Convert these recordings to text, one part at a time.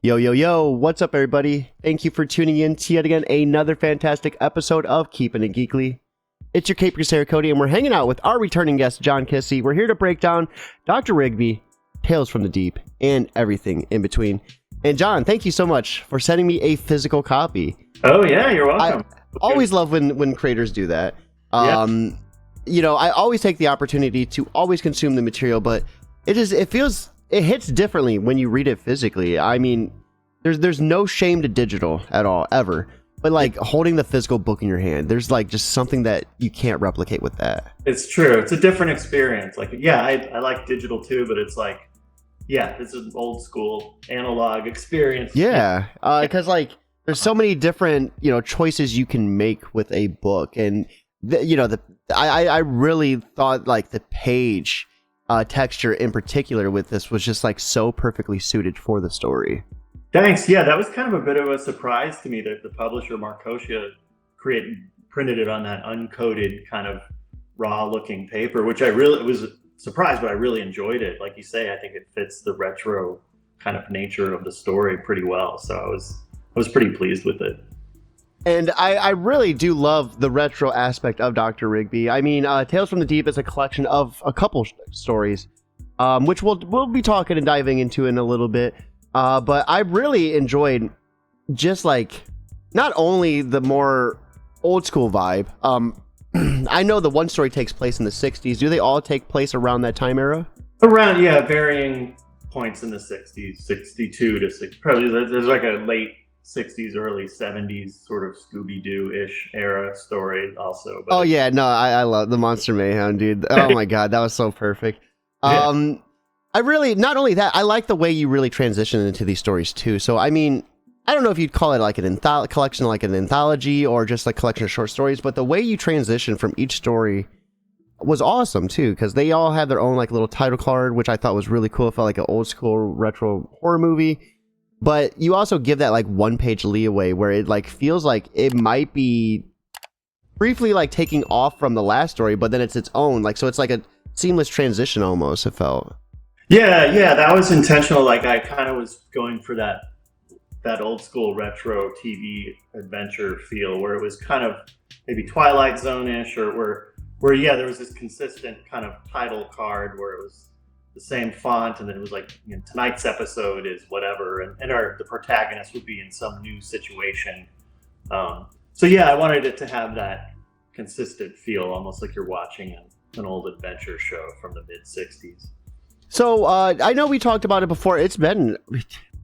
Yo, yo, yo, what's up, everybody? Thank you for tuning in to yet again another fantastic episode of Keeping It Geekly. It's your Cape Crusader Cody, and we're hanging out with our returning guest, John Kissee. We're here to break down Dr. Rigby, Tales from the Deep, and everything in between. And John, thank you so much for sending me a physical copy. Oh, yeah, you're welcome. I always love when creators do that. Yeah. You know, I always take the opportunity to always consume the material, but it hits differently when you read it physically. I mean, there's no shame to digital at all, ever. But like holding the physical book in your hand, there's like just something that you can't replicate with that. It's true. It's a different experience. Like, yeah, I like digital too, but it's like, yeah, it's an old school analog experience. Yeah, because like there's so many different, you know, choices you can make with a book. And, I really thought like the page texture in particular with this was just like so perfectly suited for the story. Thanks. Yeah, that was kind of a bit of a surprise to me that the publisher Marcosia printed it on that uncoated kind of raw looking paper, which I really was surprised, but I really enjoyed it. Like you say, I think it fits the retro kind of nature of the story pretty well. So I was pretty pleased with it. And I really do love the retro aspect of Dr. Rigby. I mean, Tales from the Deep is a collection of a couple stories, which we'll be talking and diving into in a little bit. But I really enjoyed just like not only the more old school vibe. I know the one story takes place in the 60s. Do they all take place around that time era? Around, yeah, varying points in the 60s, 62 to 60. Probably there's like a late 60s, early 70s sort of Scooby-Doo-ish era story also. But yeah, no, I love the Monster Mayhem, dude. Oh my god, that was so perfect. Yeah. I really, not only that, I like the way you really transition into these stories too. So, I mean, I don't know if you'd call it like an collection, like an anthology, or just like a collection of short stories, but the way you transition from each story was awesome too, because they all have their own like little title card, which I thought was really cool. It felt like an old school retro horror movie. But you also give that like one-page leeway where it like feels like it might be briefly like taking off from the last story, but then it's its own. Like, so it's like a seamless transition almost, it felt. Yeah, that was intentional. Like I kind of was going for that old school retro TV adventure feel where it was kind of maybe Twilight Zone-ish, or where yeah, there was this consistent kind of title card where it was the same font, and then it was like, you know, tonight's episode is whatever, and the protagonist would be in some new situation. So yeah, I wanted it to have that consistent feel, almost like you're watching an old adventure show from the mid-60s. So I know we talked about it before. It's been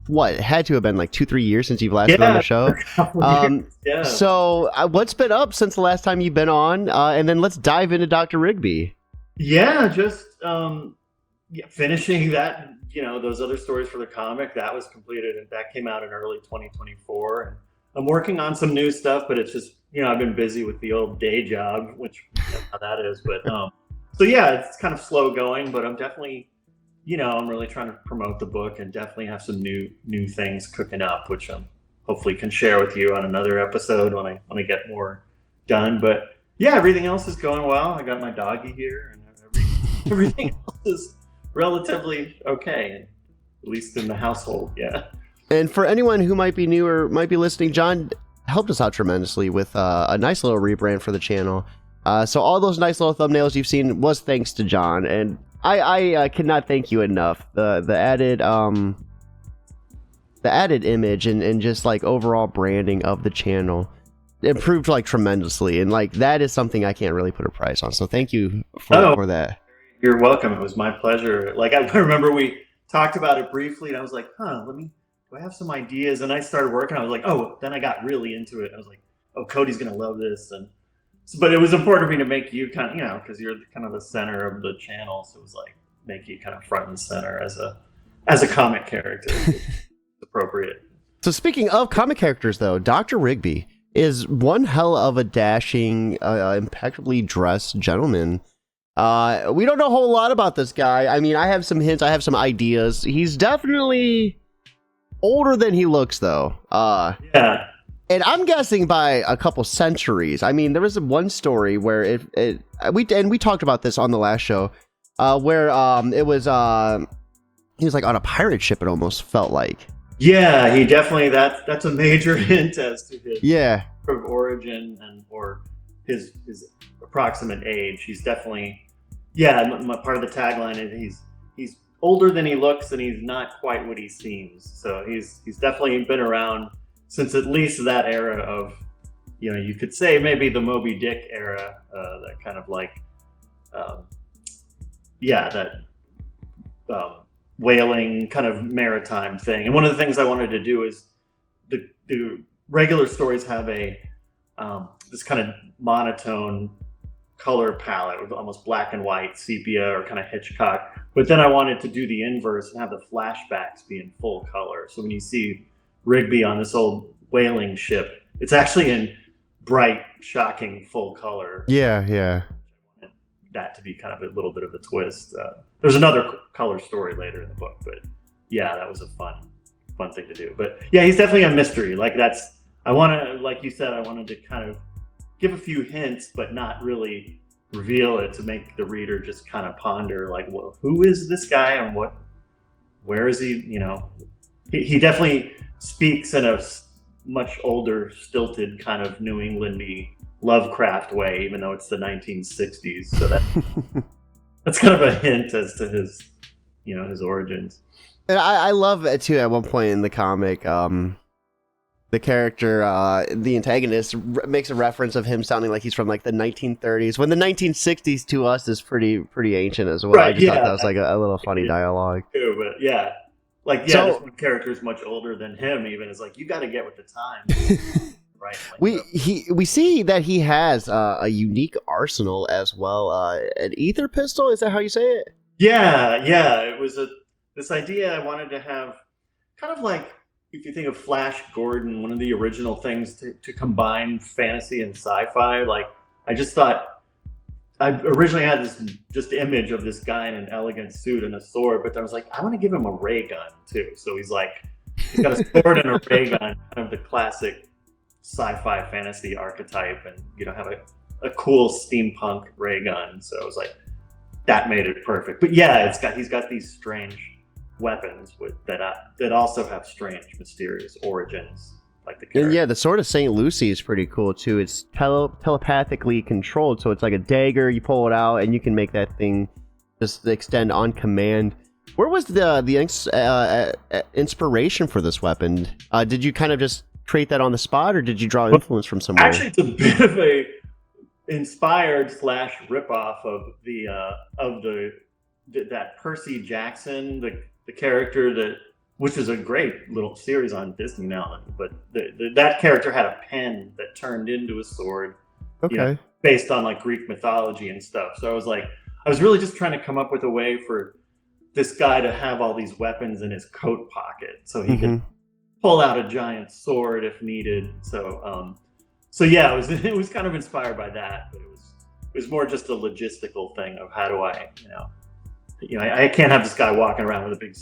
it had to have been like 2-3 years since you've last been on the show. Yeah. So what's been up since the last time you've been on? And then let's dive into Dr. Rigby. Yeah, just finishing that, those other stories for the comic, that was completed, and that came out in early 2024. And I'm working on some new stuff, but it's just, I've been busy with the old day job, which how that is. But so yeah, it's kind of slow going, but I'm definitely, I'm really trying to promote the book and definitely have some new things cooking up, which I hopefully can share with you on another episode when I get more done. But yeah, everything else is going well. I got my doggy here, and everything else is relatively okay, at least in the household. Yeah. And for anyone who might be new or might be listening, John helped us out tremendously with a nice little rebrand for the channel. So all those nice little thumbnails you've seen was thanks to John, and I cannot thank you enough. The added image and just like overall branding of the channel improved like tremendously, and like that is something I can't really put a price on. So thank you for that. You're welcome. It was my pleasure. Like I remember we talked about it briefly, and I was like, do I have some ideas? And I started working. I was like, then I got really into it. I was like, Cody's gonna love this. But it was important for me to make you kind of, because you're kind of the center of the channel. So it was like make you kind of front and center as a comic character. It's appropriate. So speaking of comic characters, though, Dr. Rigby is one hell of a dashing, impeccably dressed gentleman. We don't know a whole lot about this guy. I mean, I have some hints. I have some ideas. He's definitely older than he looks, though. Yeah. And I'm guessing by a couple centuries. I mean, there was one story where we talked about this on the last show, where it was he was like on a pirate ship. It almost felt like, Yeah, he definitely that's a major hint as to his Yeah. sort of origin and or his approximate age. He's definitely yeah. Part of the tagline is he's older than he looks and he's not quite what he seems. So he's definitely been around since at least that era of you could say maybe the Moby Dick era, that kind of like um, yeah that um, whaling kind of maritime thing. And one of the things I wanted to do is the regular stories have a this kind of monotone color palette with almost black and white, sepia or kind of Hitchcock. But then I wanted to do the inverse and have the flashbacks be in full color. So when you see Rigby on this old whaling ship, it's actually in bright, shocking full color. Yeah. That to be kind of a little bit of a twist. There's another color story later in the book, but yeah, that was a fun thing to do. But yeah, he's definitely a mystery. Like I want to, like you said, I wanted to kind of give a few hints, but not really reveal it to make the reader just kind of ponder, like, well, who is this guy and where is he? He definitely speaks in a much older, stilted kind of New Englandy Lovecraft way, even though it's the 1960s. So that's kind of a hint as to his, his origins. And I love it too. At one point in the comic, the character, the antagonist, makes a reference of him sounding like he's from like the 1930s, when the 1960s to us is pretty ancient as well. Right, I just thought that was like a little funny dialogue. Too, but yeah, this one character is much older than him. Even is like, you got to get with the times. Right. We see that he has a unique arsenal as well. An ether pistol. Is that how you say it? Yeah. It was this idea I wanted to have, kind of like if you think of Flash Gordon, one of the original things to combine fantasy and sci-fi. Like I just thought I originally had this just image of this guy in an elegant suit and a sword, but I was like, I want to give him a ray gun too. So he's got a sword and a ray gun, kind of the classic sci-fi fantasy archetype, and have a cool steampunk ray gun. So it was like that made it perfect. But yeah, he's got these strange weapons that also have strange, mysterious origins, like the character. And yeah, the Sword of St. Lucy is pretty cool too. It's telepathically controlled, so it's like a dagger. You pull it out, and you can make that thing just extend on command. Where was the inspiration for this weapon? Did you kind of just create that on the spot, or did you draw influence from somewhere? Actually, it's a bit of a inspired / ripoff of that Percy Jackson, the character which is a great little series on Disney now. But that character had a pen that turned into a sword. Okay. Based on like Greek mythology and stuff. So I was really just trying to come up with a way for this guy to have all these weapons in his coat pocket, so he could pull out a giant sword if needed. So yeah, it was kind of inspired by that, but it was more just a logistical thing of how do I, I can't have this guy walking around with a big,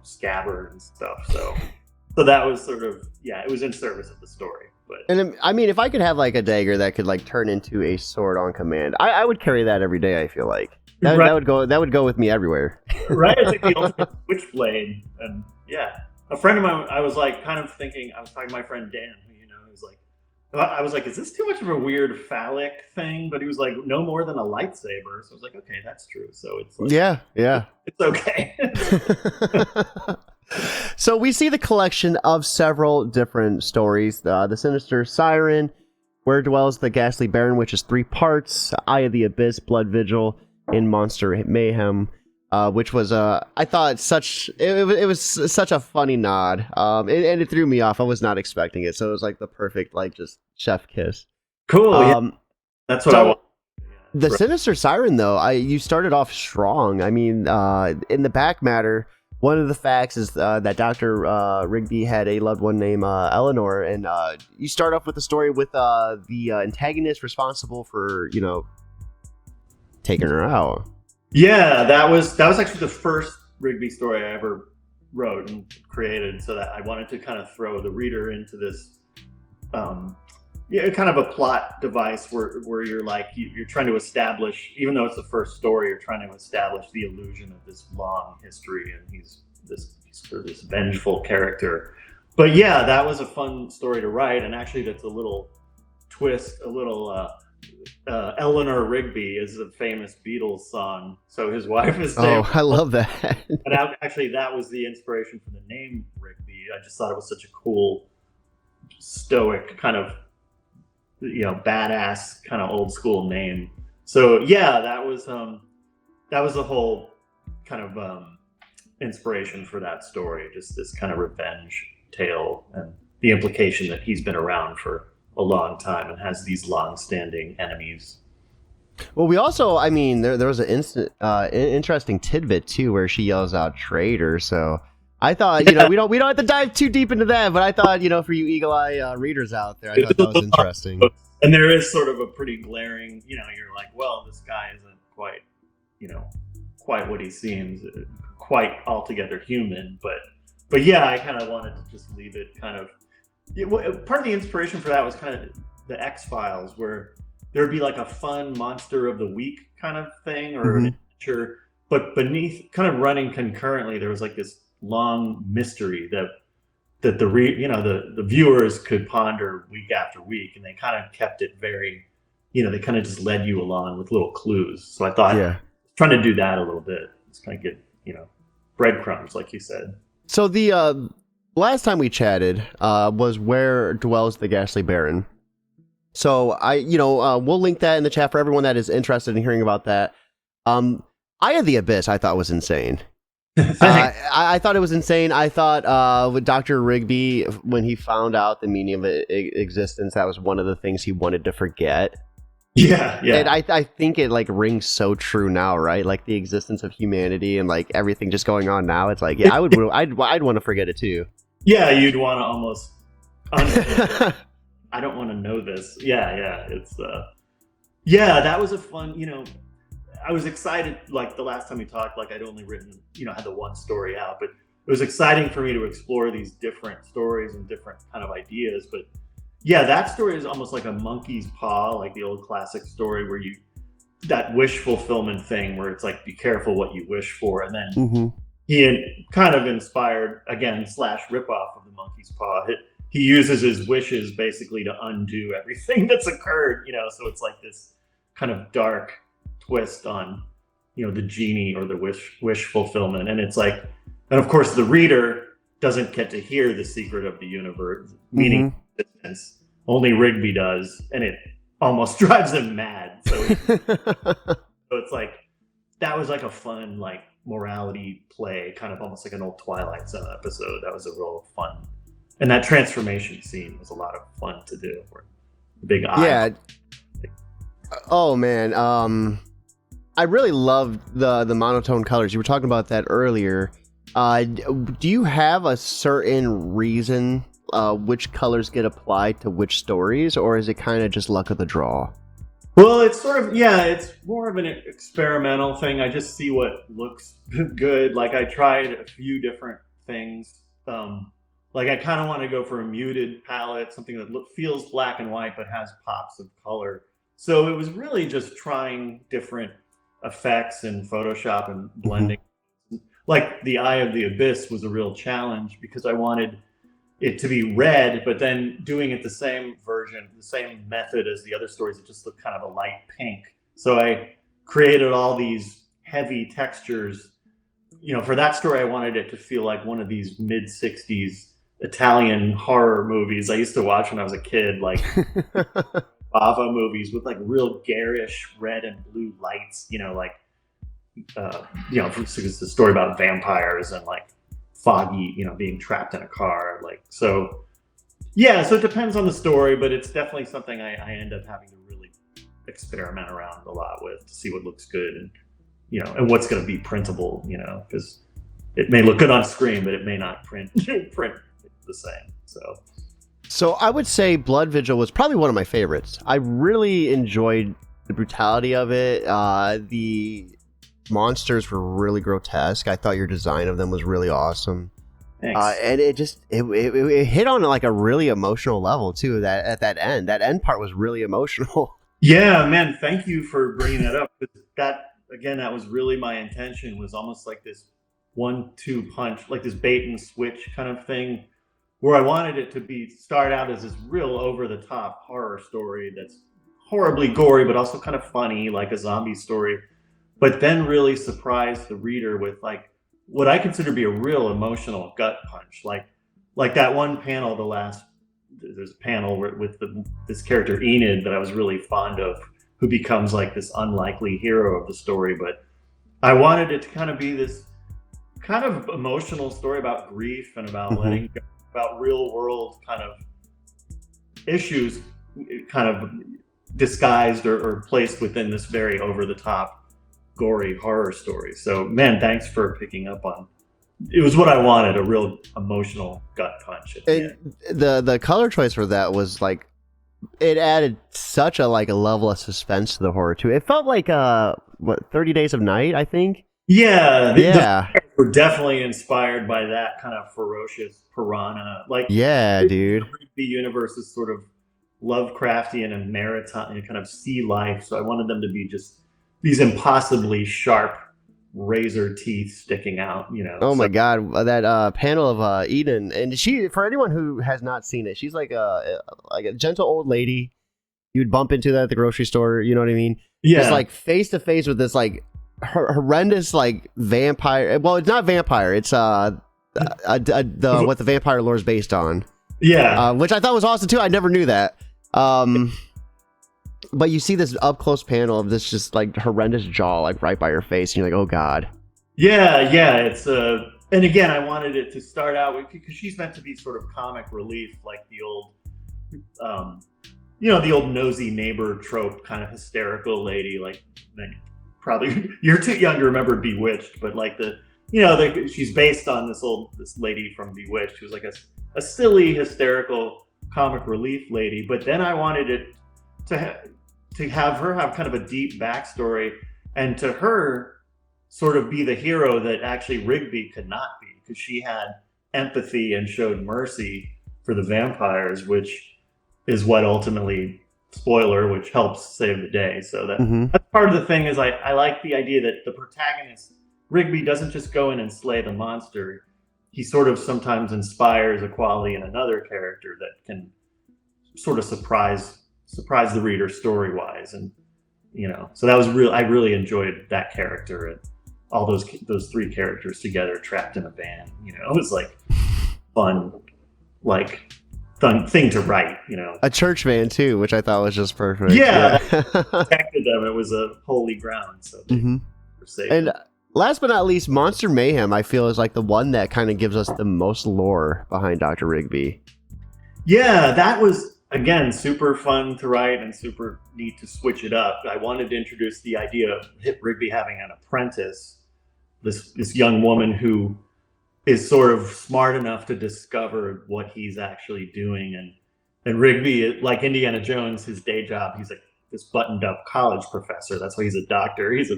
scabbard and stuff. So that was sort of, it was in service of the story. But and I mean, if I could have like a dagger that could like turn into a sword on command, I would carry that every day. I feel like that would go with me everywhere. Right, it's like the ultimate switchblade, and yeah. A friend of mine, I was like kind of thinking, I was talking to my friend Dan, who was like, I was like, is this too much of a weird phallic thing? But he was like, no more than a lightsaber. So I was like, okay, that's true. So it's like, yeah. It's okay. So we see the collection of several different stories. The Sinister Siren, Where Dwells the Ghastly Baron, which is 3 parts, Eye of the Abyss, Blood Vigil, and Monster Mayhem. Which was I thought it was such a funny nod, and it threw me off. I was not expecting it, so it was like the perfect like just chef kiss. Cool. That's what I want. The Sinister Siren, though, you started off strong. I mean, in the back matter, one of the facts is that Dr. Rigby had a loved one named Eleanor, and you start off with the story with the antagonist responsible for taking her out. Yeah, that was actually the first Rigby story I ever wrote and created, so that I wanted to kind of throw the reader into this, kind of a plot device where you're like you're trying to establish, even though it's the first story, you're trying to establish the illusion of this long history, and he's this sort of this vengeful character. But yeah, that was a fun story to write, and actually that's a little twist, a little Eleanor Rigby is a famous Beatles song, so his wife is there. Oh, I love that. And actually that was the inspiration for the name Rigby. I just thought it was such a cool, stoic kind of, badass kind of old school name. So yeah, that was the whole kind of inspiration for that story, just this kind of revenge tale, and the implication that he's been around for a long time and has these long-standing enemies. Well, we also, I mean, there was an interesting tidbit too, where she yells out "traitor." So I thought, we don't have to dive too deep into that, but I thought, for you eagle eye readers out there, I thought that was interesting. And there is sort of a pretty glaring, you're like, well, this guy isn't quite, quite what he seems, quite altogether human, but yeah, I kind of wanted to just leave it kind of. Part of the inspiration for that was kind of the X-Files, where there'd be like a fun monster of the week kind of thing, or an adventure, but beneath, kind of running concurrently, there was like this long mystery that the viewers could ponder week after week, and they kind of kept it very, they kind of just led you along with little clues. So I thought, trying to do that a little bit, just kind of get breadcrumbs, like you said. So the last time we chatted was Where Dwells the Ghastly Baron. So we'll link that in the chat for everyone that is interested in hearing about that. Eye of the Abyss, I thought was insane. I thought it was insane. I thought with Dr. Rigby, when he found out the meaning of existence, that was one of the things he wanted to forget. Yeah. And I think it like rings so true now, right? Like the existence of humanity and like everything just going on now. It's like, yeah, I'd want to forget it too. Yeah, you'd want to almost. I don't want to know this. Yeah. It's that was a fun. I was excited. Like the last time we talked, like I'd only written, had the one story out, but it was exciting for me to explore these different stories and different kind of ideas. But yeah, that story is almost like a monkey's paw, like the old classic story where that wish fulfillment thing, where it's like, be careful what you wish for, and then. He kind of inspired, again, / ripoff of the monkey's paw. He uses his wishes basically to undo everything that's occurred, so it's like this kind of dark twist on, the genie or the wish fulfillment. And it's like, and of course the reader doesn't get to hear the secret of the universe, meaning existence. Only Rigby does, and it almost drives him mad. So it's like, that was like a fun, like, morality play, kind of almost like an old Twilight Zone episode. That was a real fun, and that transformation scene was a lot of fun to do. The big eye. Yeah. Oh man, I really loved the monotone colors. You were talking about that earlier. Do you have a certain reason which colors get applied to which stories, or is it kind of just luck of the draw? Well, it's sort of, it's more of an experimental thing. I just see what looks good. Like I tried a few different things. Like I kind of want to go for a muted palette, something that feels black and white but has pops of color. So it was really just trying different effects in Photoshop and blending. Like the Eye of the Abyss was a real challenge because I wanted it to be red, but then doing it the same version, the same method as the other stories, it just looked kind of a light pink. So I created all these heavy textures. For that story, I wanted it to feel like one of these mid-60s Italian horror movies I used to watch when I was a kid, like Bava movies with like real garish red and blue lights, it's a story about vampires and like foggy, being trapped in a car, so it depends on the story, but it's definitely something I end up having to really experiment around a lot with to see what looks good and and what's going to be printable, because it may look good on screen but it may not print the same. So I would say Blood Vigil was probably one of my favorites. I really enjoyed the brutality of it. The monsters were really grotesque. I thought your design of them was really awesome. Thanks. And it hit on like a really emotional level too. That end part was really emotional. Yeah, man, thank you for bringing that up. That was really my intention, was almost like this 1-2 punch, like this bait and switch kind of thing, where I wanted it to be start out as this real over the top horror story that's horribly gory, but also kind of funny, like a zombie story, but then really surprise the reader with like what I consider to be a real emotional gut punch, like that one panel, there's a panel with this character Enid that I was really fond of, who becomes like this unlikely hero of the story. But I wanted it to kind of be this kind of emotional story about grief and about letting go, about real world kind of issues, kind of disguised or placed within this very over the top, gory horror story. So, man, thanks for picking up on. It was what I wanted, a real emotional gut punch. And the color choice for that was like, it added such a like a level of suspense to the horror too. It felt like 30 Days of Night, I think. Yeah, yeah. We're definitely inspired by that kind of ferocious piranha. Like, yeah, dude. The universe is sort of Lovecraftian and maritime and kind of sea life. So I wanted them to be just these impossibly sharp razor teeth sticking out, you know. Oh my god, that panel of Eden, and she, for anyone who has not seen it, she's like a gentle old lady you'd bump into that at the grocery store, you know what I mean? Yeah. Just like face to face with this like horrendous like vampire. Well, it's not vampire, it's what the vampire lore is based on. Yeah. Which I thought was awesome too. I never knew that. But you see this up close panel of this just like horrendous jaw like right by your face, and you're like, oh god. Yeah, it's and again, I wanted it to start out with, because she's meant to be sort of comic relief, like the old the old nosy neighbor trope, kind of hysterical lady, like probably you're too young to remember Bewitched, but like she's based on this lady from Bewitched who's like a silly, hysterical comic relief lady. But then I wanted it to have her have kind of a deep backstory, and to her sort of be the hero that actually Rigby could not be, because she had empathy and showed mercy for the vampires, which is what ultimately, spoiler, which helps save the day. So that's part of the thing. Is I like the idea that the protagonist, Rigby, doesn't just go in and slay the monster. He sort of sometimes inspires a quality in another character that can sort of surprise the reader story-wise. And so that was I really enjoyed that character, and all those three characters together trapped in a van. It was like fun, like fun thing to write. A church van too, which I thought was just perfect. Yeah. Protected them. It was a holy ground, so they were safe. And last but not least, Monster Mayhem, I feel, is like the one that kind of gives us the most lore behind Dr. Rigby. Yeah, that was, again, super fun to write and super neat to switch it up. I wanted to introduce the idea of Rigby having an apprentice, this young woman who is sort of smart enough to discover what he's actually doing. And Rigby, like Indiana Jones, his day job, he's like this buttoned up college professor. That's why he's a doctor. He's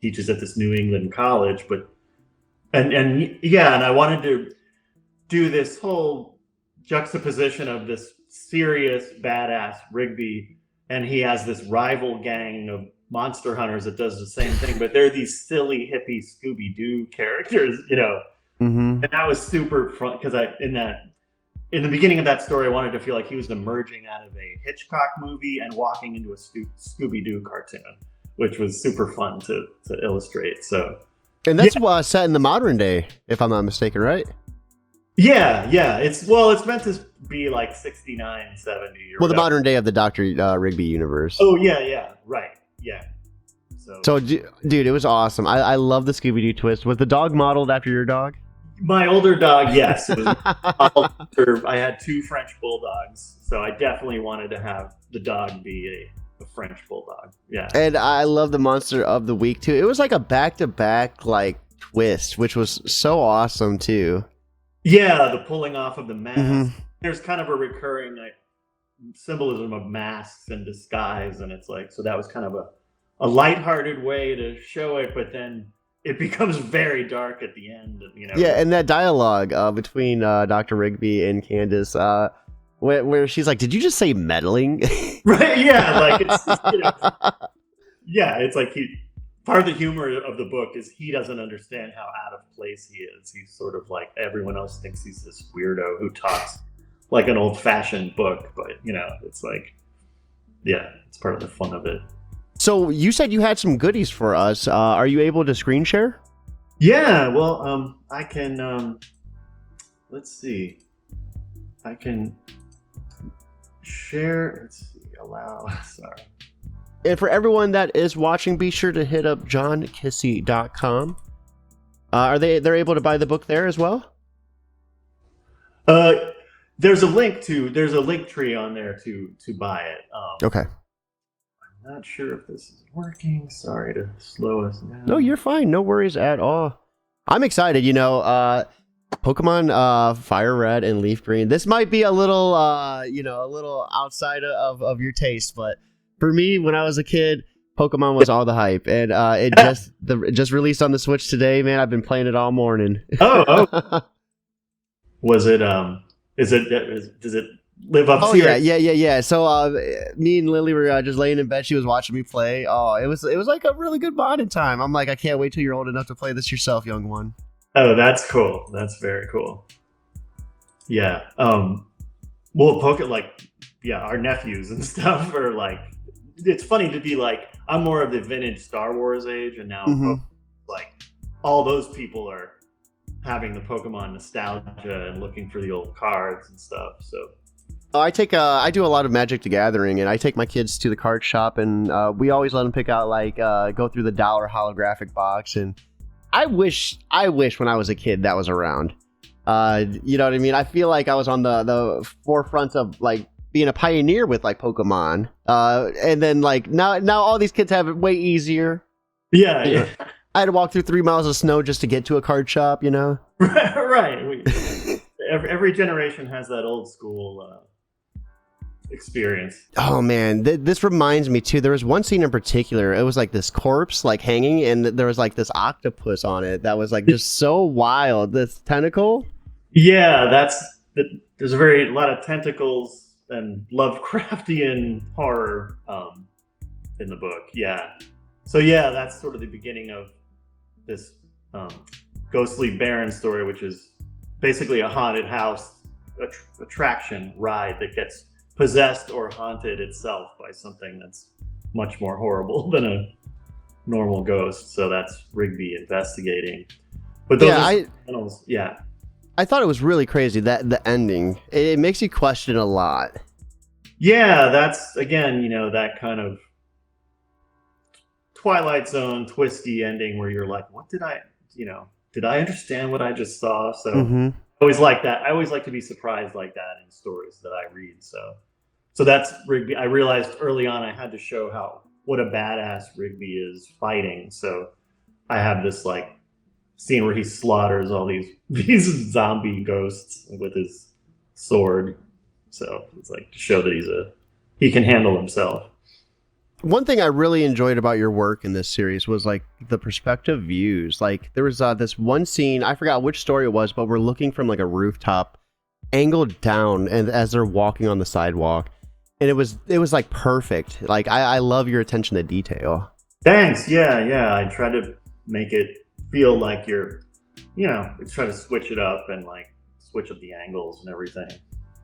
teaches at this New England college, and I wanted to do this whole juxtaposition of this serious badass Rigby, and he has this rival gang of monster hunters that does the same thing, but they're these silly hippie Scooby-Doo characters, and that was super fun, because in the beginning of that story, I wanted to feel like he was emerging out of a Hitchcock movie and walking into a Scooby-Doo cartoon, which was super fun to illustrate. So, and that's set in the modern day, if I'm not mistaken, right? Yeah. It's meant to be like 69, 70. The modern day of the Dr. Rigby universe. Oh, yeah, right. Yeah. So, dude, it was awesome. I love the Scooby-Doo twist. Was the dog modeled after your dog? My older dog, yes. It was I had 2 French bulldogs, so I definitely wanted to have the dog be a French bulldog. Yeah. And I love the monster of the week too. It was like a back-to-back like twist, which was so awesome too. Yeah, the pulling off of the mask. There's kind of a recurring symbolism of masks and disguise, and it's like, so that was kind of a lighthearted way to show it, but then it becomes very dark at the end. Yeah, and that dialogue between Dr. Rigby and Candace, where she's like, "Did you just say meddling?" Right? Yeah, like it's it's like part of the humor of the book is he doesn't understand how out of place he is. He's sort of like everyone else thinks he's this weirdo who talks like an old-fashioned book, but it's like, yeah, it's part of the fun of it. So you said you had some goodies for us. Are you able to screen share? Yeah, well, I can. Let's see. I can share. Let's see. Allow. Sorry. And for everyone that is watching, be sure to hit up johnkissee.com. They're able to buy the book there as well? There's a link tree on there to buy it. Okay. I'm not sure if this is working. Sorry to slow us down. No, you're fine. No worries at all. I'm excited. Pokemon Fire Red and Leaf Green. This might be a little, a little outside of your taste, but for me, when I was a kid, Pokemon was all the hype, and it just released on the Switch today. Man, I've been playing it all morning. Oh. Was it? Does it live up to your... Yeah. So me and Lily were just laying in bed. She was watching me play. Oh, it was like a really good bonding time. I'm like, I can't wait till you're old enough to play this yourself, young one. Oh, that's cool. That's very cool. Yeah. Our nephews and stuff are like, it's funny to be like, I'm more of the vintage Star Wars age, and now like all those people are having the Pokemon nostalgia and looking for the old cards and stuff. So I do a lot of Magic the Gathering, and I take my kids to the card shop, and we always let them pick out go through the $1 holographic box. And I wish when I was a kid that was around. You know what I mean? I feel like I was on the forefront of like being a pioneer with like Pokemon. And then like now all these kids have it way easier. Yeah. I had to walk through 3 miles of snow just to get to a card shop, Right. Every generation has that old school experience. Oh man, this reminds me too. There was one scene in particular. It was like this corpse like hanging, and there was like this octopus on it that was like just so wild. This tentacle. Yeah, there's a lot of tentacles and Lovecraftian horror in the book. Yeah. So yeah, that's sort of the beginning of this ghostly Baron story, which is basically a haunted house attraction ride that gets possessed or haunted itself by something that's much more horrible than a normal ghost. So that's Rigby investigating. But those panels, yeah. I thought it was really crazy that the ending. It makes you question a lot. Yeah, that's again, that kind of Twilight Zone twisty ending where you're like, what did I understand what I just saw? So I always like that. I always like to be surprised like that in stories that I read. So that's Rigby. I realized early on I had to show what a badass Rigby is fighting. So I have this like scene where he slaughters all these zombie ghosts with his sword. So it's like to show that he can handle himself. One thing I really enjoyed about your work in this series was like the perspective views. Like there was this one scene, I forgot which story it was, but we're looking from like a rooftop angled down, and as they're walking on the sidewalk, and it was like perfect. Like I love your attention to detail. Thanks. Yeah. I try to make it feel like you're, try to switch it up and like switch up the angles and everything to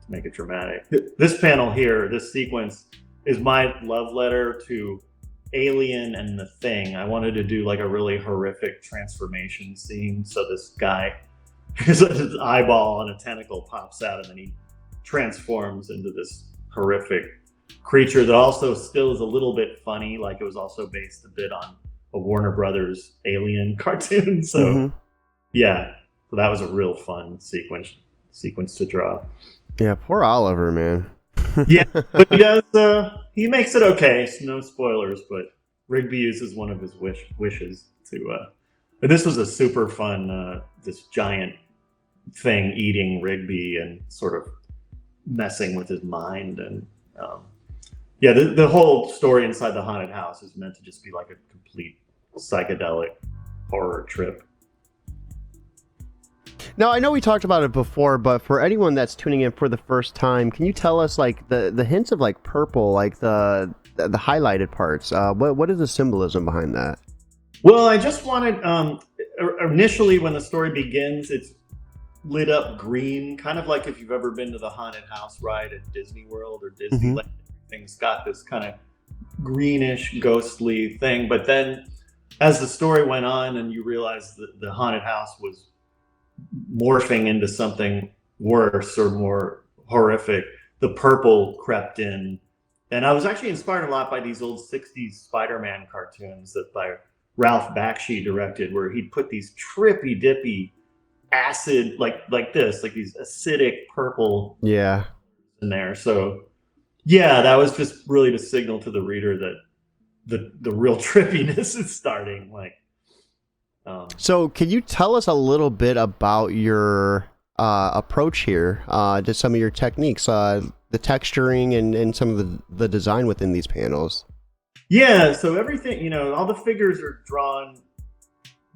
make it dramatic. This panel here, this sequence, is my love letter to Alien and The Thing. I wanted to do like a really horrific transformation scene. So this guy, his eyeball and a tentacle pops out, and then he transforms into this horrific creature that also still is a little bit funny. Like it was also based a bit on a Warner Brothers Alien cartoon. So yeah, so that was a real fun sequence to draw. Yeah, poor Oliver, man. Yeah, but he does. He makes it okay. So no spoilers, but Rigby uses one of his wishes to. But this was a super fun. This giant thing eating Rigby and sort of messing with his mind, and the whole story inside the haunted house is meant to just be like a complete psychedelic horror trip. Now, I know we talked about it before, but for anyone that's tuning in for the first time, can you tell us like the hints of like purple, like the highlighted parts? What is the symbolism behind that? Well, I just wanted initially when the story begins, it's lit up green, kind of like if you've ever been to the haunted house ride at Disney World or Disneyland. Everything's got this kind of greenish, ghostly thing. But then as the story went on and you realized that the haunted house was morphing into something worse or more horrific, the purple crept in. And I was actually inspired a lot by these old 60s Spider-Man cartoons that by Ralph Bakshi directed, where he'd put these trippy dippy acid like this, like these acidic purple Yeah. in there. So yeah, that was just really to signal to the reader that the real trippiness is starting. So can you tell us a little bit about your approach here, just some of your techniques, the texturing and some of the design within these panels? Yeah, so everything, all the figures are drawn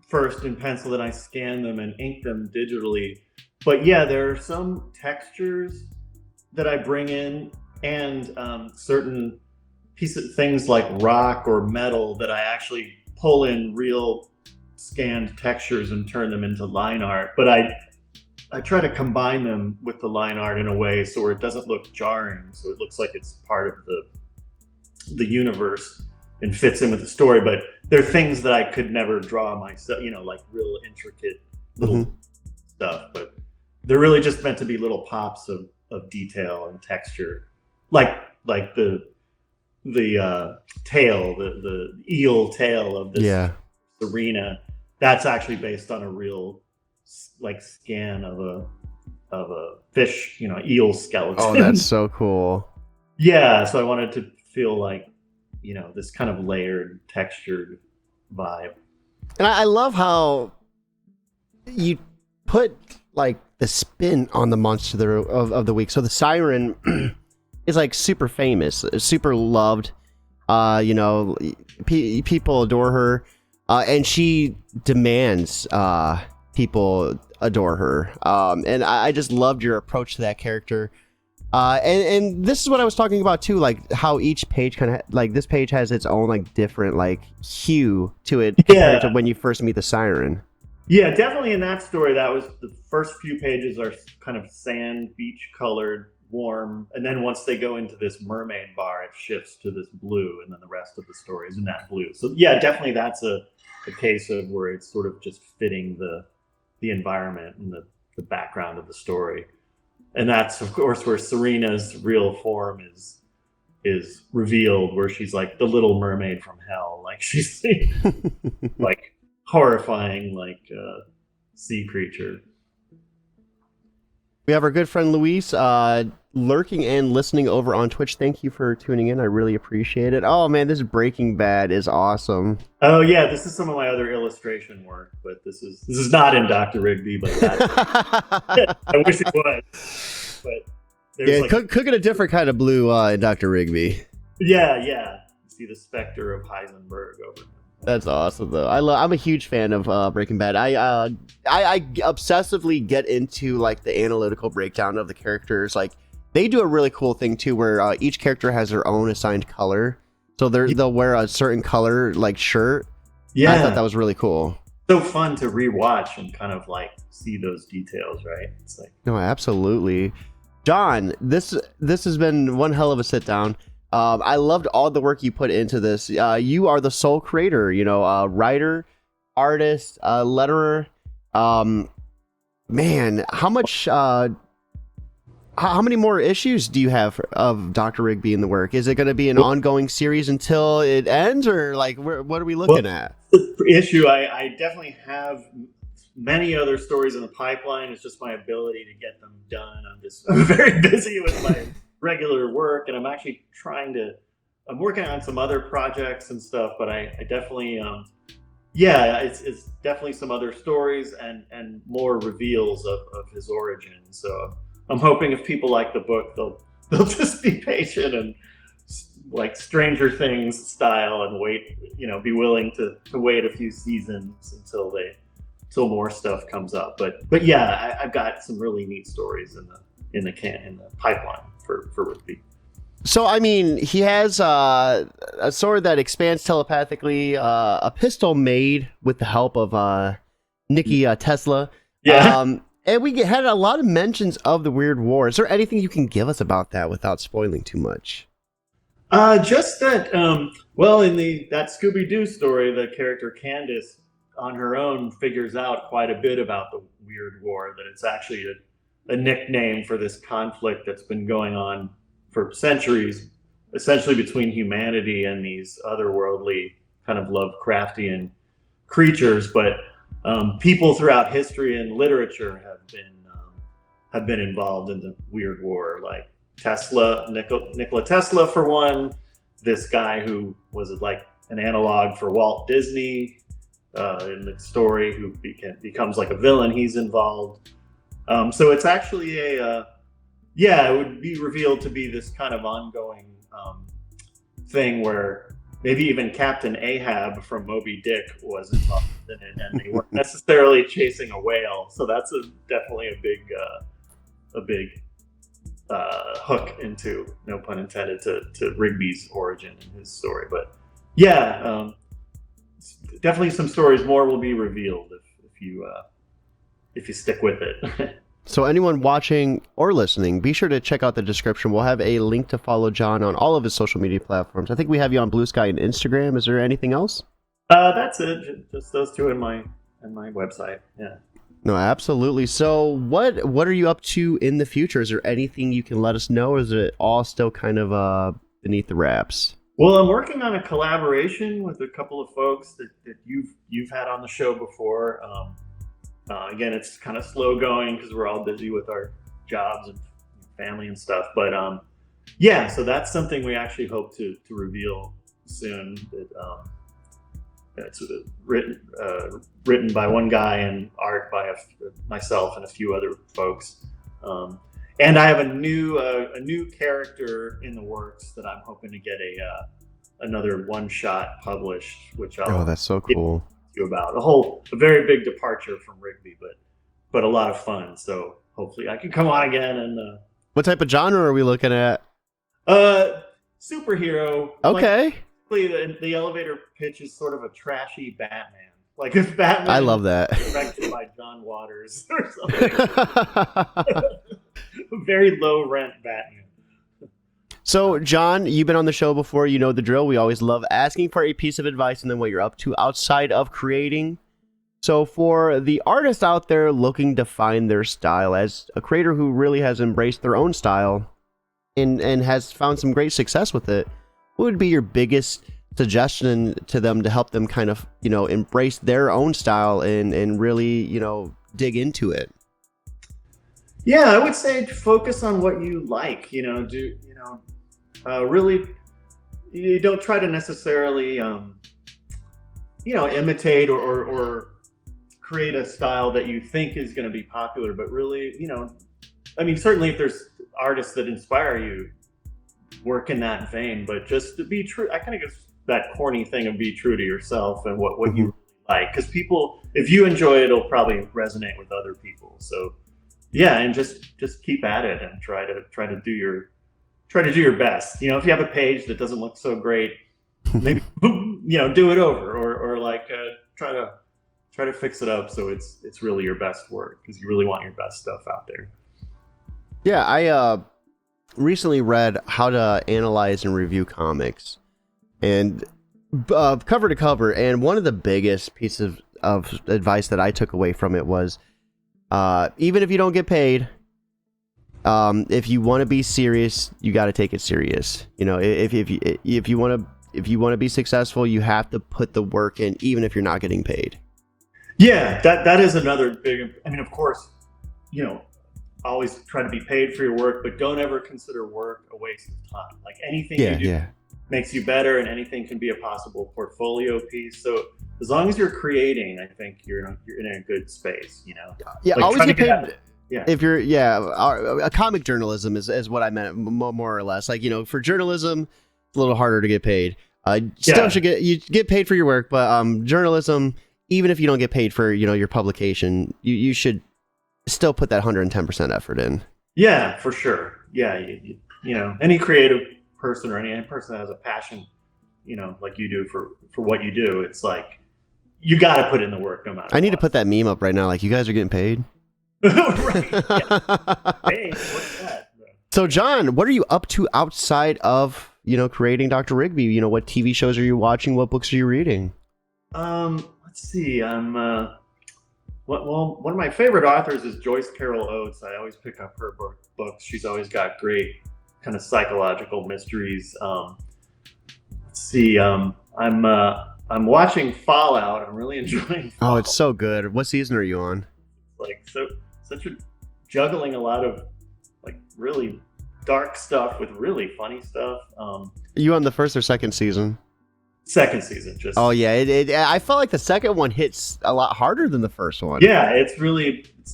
first in pencil, then I scan them and ink them digitally. But yeah, there are some textures that I bring in and certain pieces, things like rock or metal that I actually pull in real scanned textures and turn them into line art. But I try to combine them with the line art in a way so it doesn't look jarring, so it looks like it's part of the universe and fits in with the story. But they're things that I could never draw myself, like real intricate little stuff. But they're really just meant to be little pops of detail and texture, like the tail, the eel tail of this Serena. That's actually based on a real scan of a fish, eel skeleton. Oh, that's so cool. Yeah, so I wanted to feel like, this kind of layered, textured vibe. And I love how you put the spin on the monster of the week. So the siren is super famous, super loved. People adore her, and she demands people adore her. And I just loved your approach to that character. And this is what I was talking about too, how each page kind of this page has its own different hue to it compared to when you first meet the siren. Yeah, definitely in that story, that was the first few pages are kind of sand, beach colored, warm. And then once they go into this mermaid bar, it shifts to this blue. And then the rest of the story is in that blue. So yeah, definitely that's a case of where it's sort of just fitting the environment and the background of the story. And that's, of course, where Serena's real form is revealed, where she's like the little mermaid from hell. She's horrifying, sea creature. We have our good friend Luis lurking and listening over on Twitch. Thank you for tuning in. I really appreciate it. Oh man, this Breaking Bad is awesome. Oh yeah, this is some of my other illustration work, but this is not in Dr. Rigby, but I wish it was. But cooking a different kind of blue in Dr. Rigby. Yeah. You see the specter of Heisenberg over him. That's awesome, though. I'm a huge fan of Breaking Bad. I obsessively get into the analytical breakdown of the characters. They do a really cool thing too, where each character has their own assigned color. So they'll wear a certain color shirt. Yeah, I thought that was really cool. So fun to rewatch and kind of see those details, right? It's no, absolutely. John, this has been one hell of a sit down. I loved all the work you put into this. You are the sole creator, writer, artist, letterer. Man, how many more issues do you have of Dr. Rigby in the work? Is it going to be an ongoing series until it ends, or what are we looking at? The issue, I definitely have many other stories in the pipeline. It's just my ability to get them done. I'm very busy with my regular work, and I'm actually I'm working on some other projects and stuff, but I definitely it's definitely some other stories and more reveals of his origin. So I'm hoping if people like the book, they'll just be patient and Stranger Things style and wait, be willing to wait a few seasons until more stuff comes up. But yeah, I've got some really neat stories in the pipeline for Rigby. So, I mean, he has a sword that expands telepathically, a pistol made with the help of Nikki Tesla. Yeah. And we had a lot of mentions of the Weird War. Is there anything you can give us about that without spoiling too much? Just that, well, in that Scooby Doo story, the character Candace, on her own, figures out quite a bit about the Weird War. That it's actually a nickname for this conflict that's been going on for centuries, essentially between humanity and these otherworldly kind of Lovecraftian creatures. But people throughout history and literature have been involved in the Weird War, like Nikola Tesla for one. This guy who was like an analog for Walt Disney in the story, who becomes like a villain. He's involved. So it's actually it would be revealed to be this kind of ongoing thing where maybe even Captain Ahab from Moby Dick was involved in it, and they weren't necessarily chasing a whale. So that's definitely a big hook into, no pun intended, to Rigby's origin and his story. But yeah, definitely some stories more will be revealed if you stick with it. So anyone watching or listening, be sure to check out the description. We'll have a link to follow John on all of his social media platforms. I think we have you on Blue Sky and Instagram. Is there anything else? That's it. Just those two in my website. Yeah. No, absolutely. So what are you up to in the future? Is there anything you can let us know, or is it all still kind of beneath the wraps? Well, I'm working on a collaboration with a couple of folks that you've had on the show before. Again, it's kind of slow going because we're all busy with our jobs and family and stuff. But yeah, so that's something we actually hope to reveal soon. It's written by one guy and art by myself and a few other folks. And I have a new character in the works that I'm hoping to get another one shot published, which I'll that's so cool. you about a very big departure from Rigby, but a lot of fun. So hopefully I can come on again. And what type of genre are we looking at? Superhero. Okay. Like, the elevator pitch is sort of a trashy Batman. Like if Batman, I love that. Directed by John Waters or something. Very low rent Batman. So, John, you've been on the show before. You know the drill. We always love asking for a piece of advice and then what you're up to outside of creating. So, for the artist out there looking to find their style, as a creator who really has embraced their own style and has found some great success with it, what would be your biggest suggestion to them to help them kind of, embrace their own style and really, dig into it? Yeah, I would say focus on what you like. Really, you don't try to necessarily, imitate or create a style that you think is going to be popular, but really, certainly if there's artists that inspire you, work in that vein, but just to be true. I kind of guess that corny thing of be true to yourself and what you really like, because people, if you enjoy it, it'll probably resonate with other people. So yeah, and just keep at it and try to do your best. If you have a page that doesn't look so great, maybe do it over or like try to fix it up so it's really your best work, because you really want your best stuff out there. Yeah, I recently read How to Analyze and Review Comics, and cover to cover, and one of the biggest pieces of advice that I took away from it was, even if you don't get paid, if you want to be serious, you got to take it serious. If you want to be successful, you have to put the work in, even if you're not getting paid. Yeah, that is another big. Of course, always try to be paid for your work, but don't ever consider work a waste of time. Like anything you do makes you better, and anything can be a possible portfolio piece. So as long as you're creating, I think you're in a good space. Yeah, like always get paid. Yeah. If you're, a comic journalism is what I meant, more or less. Like, for journalism, it's a little harder to get paid. Still you get paid for your work, but journalism, even if you don't get paid for, your publication, you should still put that 110% effort in. Yeah, for sure. Yeah, any creative person or any person that has a passion, you know, like you do for what you do, it's like you got to put in the work no matter. I need to put that meme up right now. Like, you guys are getting paid. Right. Yeah. Hey, what's that? So, John, what are you up to outside of, you know, creating Dr. Rigby? You know, what TV shows are you watching? What books are you reading? Let's see. Well, one of my favorite authors is Joyce Carol Oates. I always pick up her books. She's always got great kind of psychological mysteries. Let's see. I'm watching Fallout. I'm really enjoying Fallout. Oh, it's so good. What season are you on? Like, such a juggling a lot of like really dark stuff with really funny stuff. Are you on the first or second season? Second season, just. Oh yeah, I felt like the second one hits a lot harder than the first one. Yeah, it's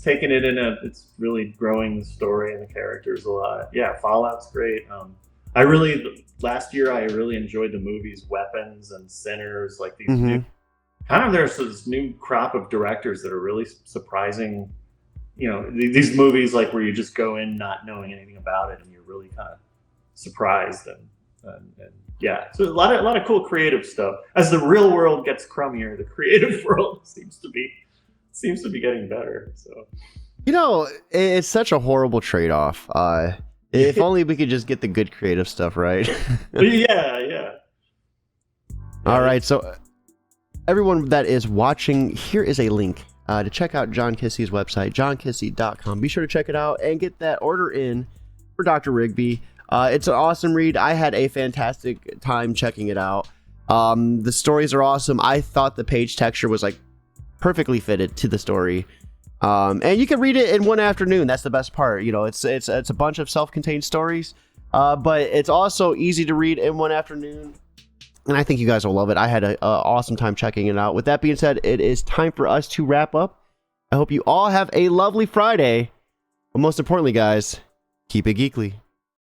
taking it it's really growing the story and the characters a lot. Yeah, Fallout's great. Last year I really enjoyed the movies Weapons and Sinners, like these new, kind of there's this new crop of directors that are really surprising. You know, these movies like where you just go in not knowing anything about it and you're really kind of surprised and yeah, so a lot of cool creative stuff. As the real world gets crummier, the creative world seems to be getting better. So, you know, it's such a horrible trade-off. If only we could just get the good creative stuff, right? yeah. All right, so everyone that is watching, here is a link to check out John Kissee's website, johnkissee.com. Be sure to check it out and get that order in for Dr. Rigby. It's an awesome read. I had a fantastic time checking it out. The stories are awesome. I thought the page texture was like perfectly fitted to the story. And you can read it in one afternoon. That's the best part. You know, it's a bunch of self-contained stories, but it's also easy to read in one afternoon. And I think you guys will love it. I had an awesome time checking it out. With that being said, it is time for us to wrap up. I hope you all have a lovely Friday. But most importantly, guys, keep it geekly.